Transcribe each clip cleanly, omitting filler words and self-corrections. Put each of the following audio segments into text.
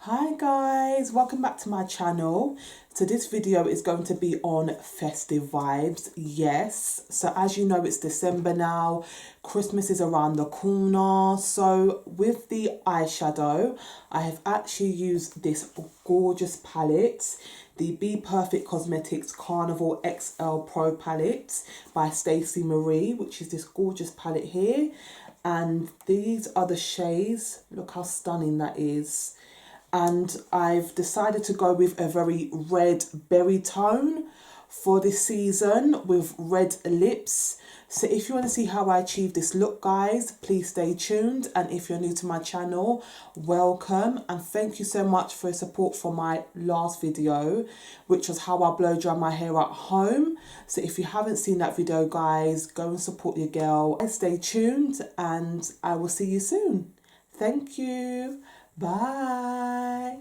Hi guys, welcome back to my channel. So this video is going to be on festive vibes. Yes, so as you know, it's December now, Christmas is around the corner. So with the eyeshadow, I have actually used this gorgeous palette, the Bperfect Cosmetics Carnival XL Pro palette by Stacey Marie, which is this gorgeous palette here. And these are the shades. Look how stunning that is. And I've decided to go with a very red berry tone for this season with red lips. So if you want to see how I achieve this look, guys, please stay tuned. And if you're new to my channel, welcome and thank you so much for your support for my last video, which was how I blow dry my hair at home. So if you haven't seen that video, guys, go and support your girl. Stay tuned and I will see you soon. Thank you. Bye.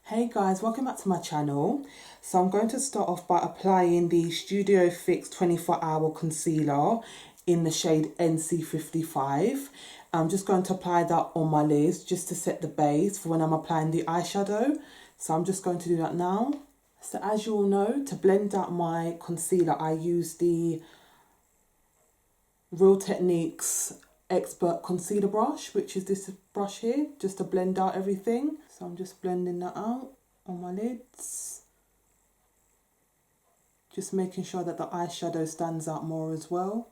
Hey guys, welcome back to my channel. So I'm going to start off by applying the Studio Fix 24-hour concealer in the shade NC55. I'm just going to apply that on my lids just to set the base for when I'm applying the eyeshadow. So I'm just going to do that now. So as you all know, to blend out my concealer, I use the Real Techniques Expert Concealer Brush, which is this brush here, just to blend out everything. So I'm just blending that out on my lids. Just making sure that the eyeshadow stands out more as well.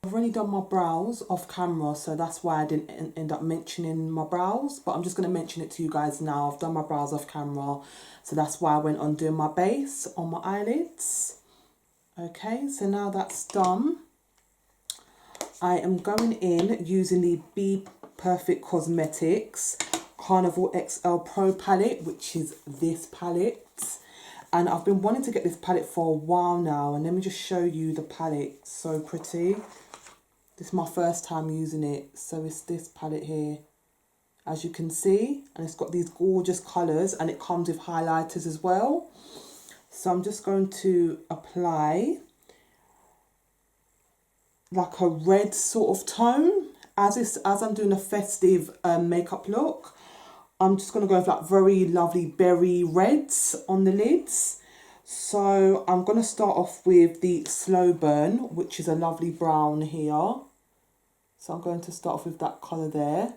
I've already done my brows off camera, so that's why I didn't end up mentioning my brows, but I'm just going to mention it to you guys now. I've done my brows off camera, so that's why I went on doing my base on my eyelids. Okay, so now that's done, I am going in using the Bperfect Cosmetics Carnival XL Pro palette, which is this palette. And I've been wanting to get this palette for a while now. And let me just show you the palette. It's so pretty. This is my first time using it. So it's this palette here, as you can see. And it's got these gorgeous colours and it comes with highlighters as well. So I'm just going to apply like a red sort of tone as I'm doing a festive makeup look. I'm just going to go with like very lovely berry reds on the lids. So I'm going to start off with the Slow Burn, which is a lovely brown here. So I'm going to start off with that colour there,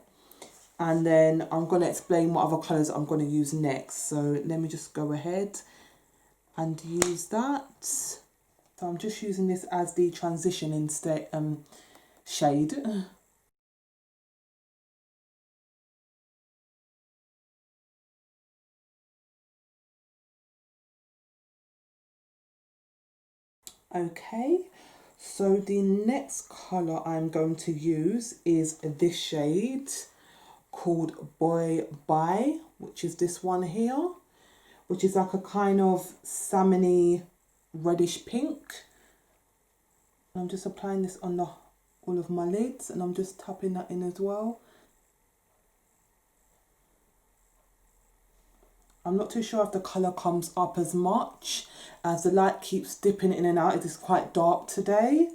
and then I'm going to explain what other colours I'm going to use next. So let me just go ahead and use that. So I'm just using this as the transition instead shade. Okay, so the next colour I'm going to use is this shade called Boy Bye, which is this one here, which is like a kind of salmony reddish pink. I'm just applying this on all of my lids, and I'm just tapping that in as well. I'm not too sure if the colour comes up as much as the light keeps dipping in and out. It is quite dark today.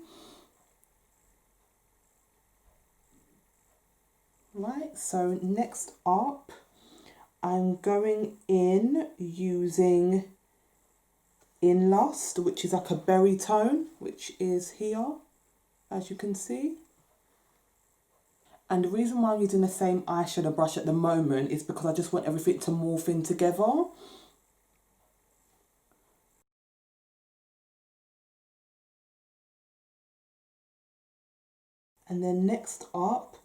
Right, so next up, I'm going in using In Lust, which is like a berry tone, which is here, as you can see. And the reason why I'm using the same eyeshadow brush at the moment is because I just want everything to morph in together. And then next up,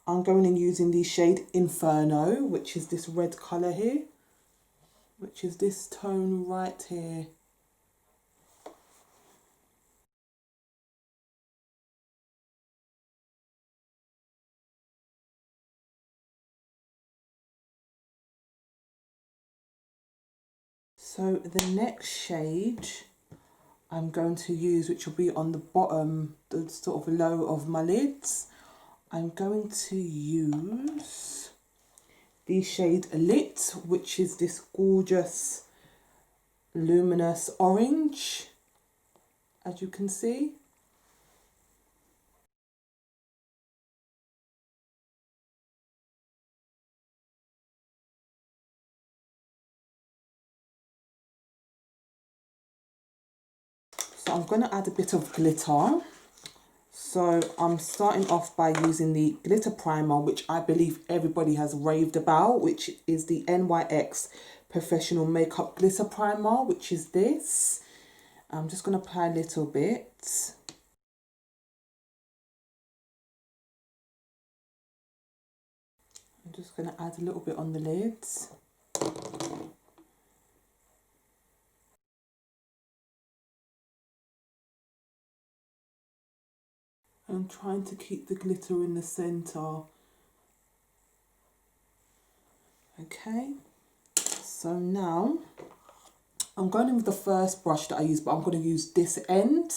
I'm going in using the shade Inferno, which is this red colour here, which is this tone right here. So the next shade I'm going to use, which will be on the bottom, the sort of low of my lids, I'm going to use the shade Lit, which is this gorgeous luminous orange, as you can see. So I'm going to add a bit of glitter. So I'm starting off by using the glitter primer, which I believe everybody has raved about, which is the NYX Professional Makeup Glitter Primer, which is this. I'm just going to apply a little bit. I'm just going to add a little bit on the lids. I'm trying to keep the glitter in the centre. Okay, so now I'm going in with the first brush that I used, but I'm going to use this end.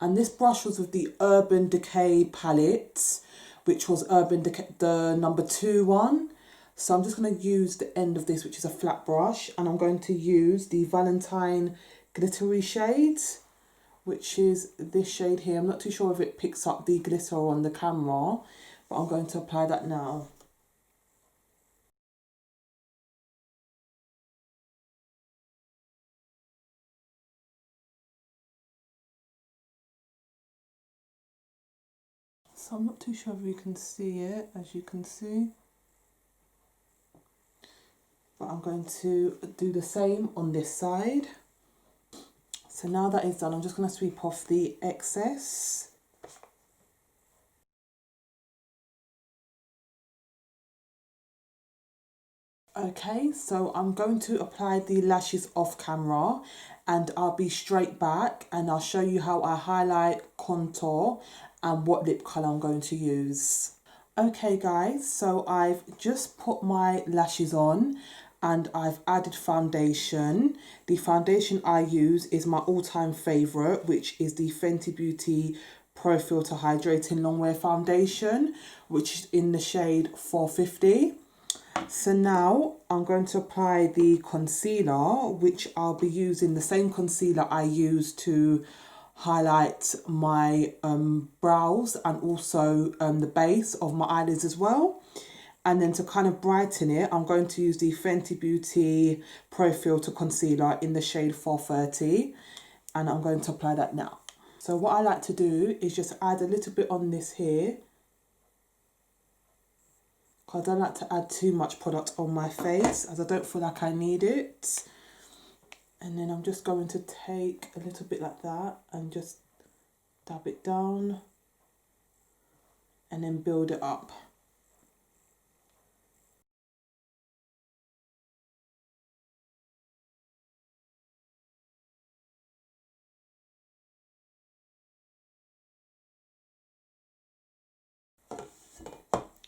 And this brush was with the Urban Decay palette, which was Urban Decay, the number 2 one. So I'm just going to use the end of this, which is a flat brush. And I'm going to use the Valentine glittery shade, which is this shade here. I'm not too sure if it picks up the glitter on the camera, but I'm going to apply that now. So I'm not too sure if you can see it, as you can see. But I'm going to do the same on this side. So now that is done, I'm just going to sweep off the excess. Okay, so I'm going to apply the lashes off camera and I'll be straight back and I'll show you how I highlight, contour and what lip colour I'm going to use. Okay guys, so I've just put my lashes on and I've added foundation. The foundation I use is my all-time favourite, which is the Fenty Beauty Pro Filter Hydrating Longwear Foundation, which is in the shade 450. So now I'm going to apply the concealer, which I'll be using the same concealer I use to highlight my brows and also the base of my eyelids as well. And then to kind of brighten it, I'm going to use the Fenty Beauty Pro Filter Concealer in the shade 430. And I'm going to apply that now. So what I like to do is just add a little bit on this here, because I don't like to add too much product on my face as I don't feel like I need it. And then I'm just going to take a little bit like that and just dab it down and then build it up.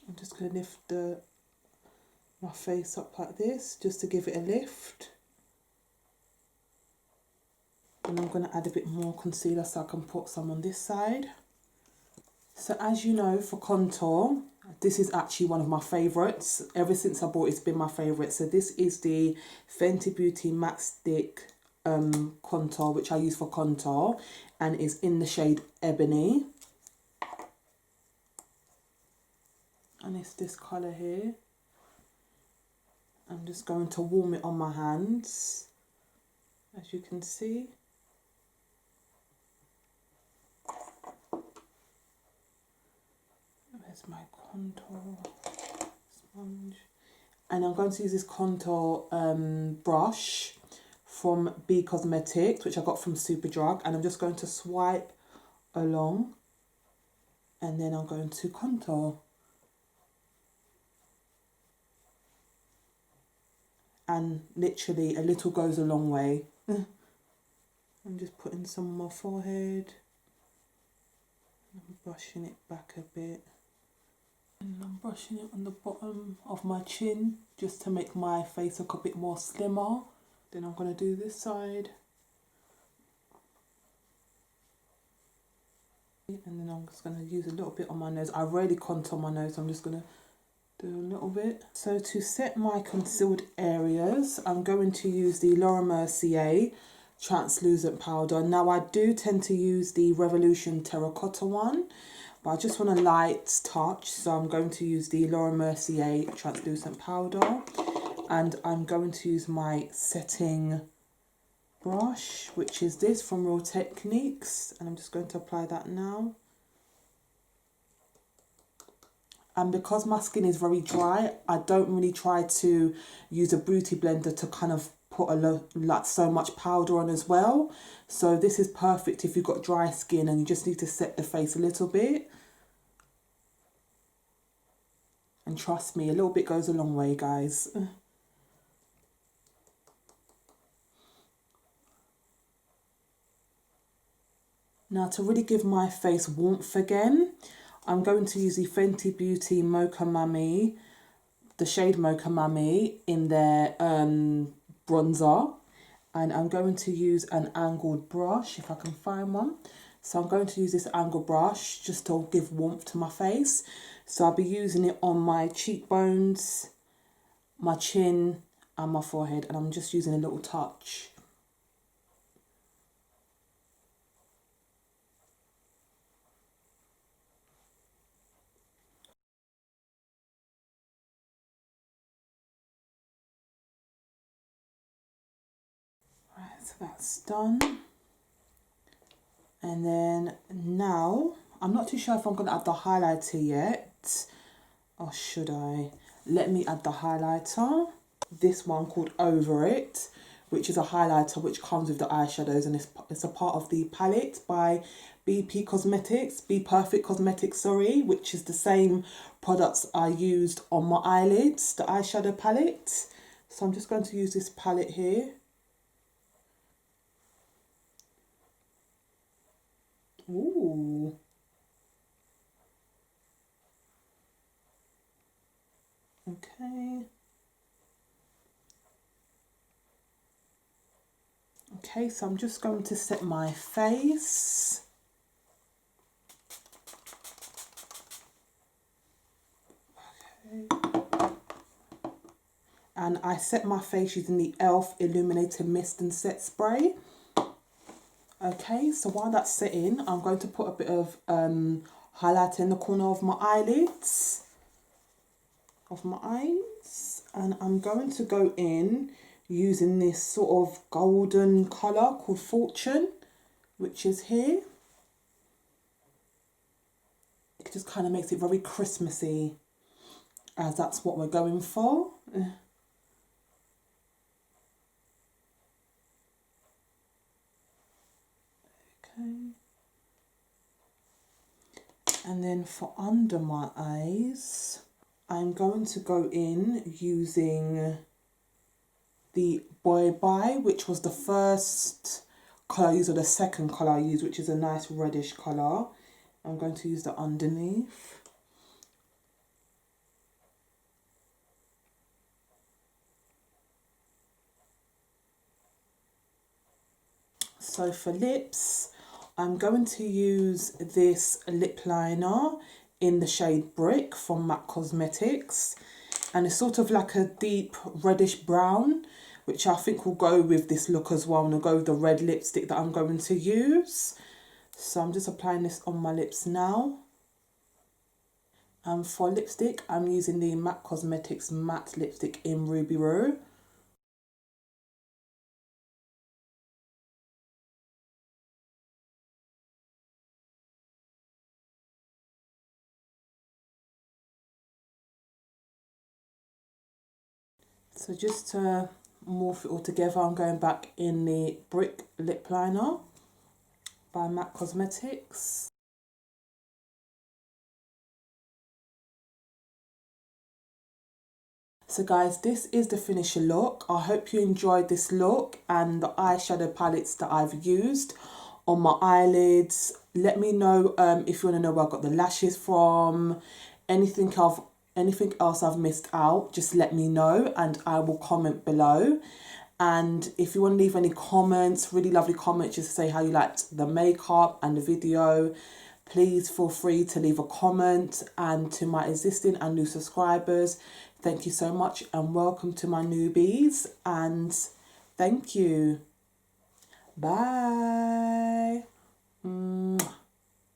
I'm just going to lift my face up like this just to give it a lift. And I'm going to add a bit more concealer so I can put some on this side. So as you know, for contour, this is actually one of my favourites. Ever since I bought it, it's been my favourite. So this is the Fenty Beauty Matte Stick contour, which I use for contour, and is in the shade Ebony. And it's this colour here. I'm just going to warm it on my hands, as you can see. Where's my contour sponge? And I'm going to use this contour brush from B Cosmetics, which I got from Superdrug, and I'm just going to swipe along and then I'm going to contour. And literally a little goes a long way. I'm just putting some on my forehead. I'm brushing it back a bit. And I'm brushing it on the bottom of my chin just to make my face look a bit more slimmer. Then I'm going to do this side. And then I'm just going to use a little bit on my nose. I rarely contour my nose, so I'm just going to do a little bit. So to set my concealed areas, I'm going to use the Mercier translucent powder. Now I do tend to use the Revolution terracotta one, but I just want a light touch, so I'm going to use the Mercier translucent powder, and I'm going to use my setting brush, which is this from Real Techniques, and I'm just going to apply that now. And because my skin is very dry, I don't really try to use a beauty blender to kind of put like so much powder on as well. So this is perfect if you've got dry skin and you just need to set the face a little bit. And trust me, a little bit goes a long way, guys. Now, to really give my face warmth again, I'm going to use the Fenty Beauty Mocha Mami, the shade Mocha Mami in their bronzer. And I'm going to use an angled brush, if I can find one. So I'm going to use this angled brush just to give warmth to my face. So I'll be using it on my cheekbones, my chin and my forehead. And I'm just using a little touch. So that's done. And then now, I'm not too sure if I'm going to add the highlighter yet. Or should I? Let me add the highlighter. This one called Over It, which is a highlighter which comes with the eyeshadows. And it's a part of the palette by Bperfect Cosmetics, sorry. Which is the same products I used on my eyelids, the eyeshadow palette. So I'm just going to use this palette here. Ooh. Okay. Okay, so I'm just going to set my face. Okay. And I set my face using the e.l.f. Illuminating Mist and Set Spray. Okay, so while that's setting, I'm going to put a bit of highlighter in the corner of my eyelids, of my eyes. And I'm going to go in using this sort of golden colour called Fortune, which is here. It just kind of makes it very Christmassy, as that's what we're going for. Okay. And then for under my eyes, I'm going to go in using the Boy Bye, which was the first colour I used, or the second colour I used, which is a nice reddish colour. I'm going to use that underneath. So for lips, I'm going to use this lip liner in the shade Brick from MAC Cosmetics. And it's sort of like a deep reddish brown, which I think will go with this look as well. And will go with the red lipstick that I'm going to use. So I'm just applying this on my lips now. And for lipstick, I'm using the MAC Cosmetics matte lipstick in Ruby Roo. So just to morph it all together, I'm going back in the Brick lip liner by MAC Cosmetics. So guys, this is the finisher look. I hope you enjoyed this look and the eyeshadow palettes that I've used on my eyelids. Let me know if you want to know where I got the lashes from, anything else I've missed out, just let me know and I will comment below. And if you want to leave any comments, really lovely comments, just to say how you liked the makeup and the video, please feel free to leave a comment. And to my existing and new subscribers, thank you so much and welcome to my newbies, and thank you. Bye.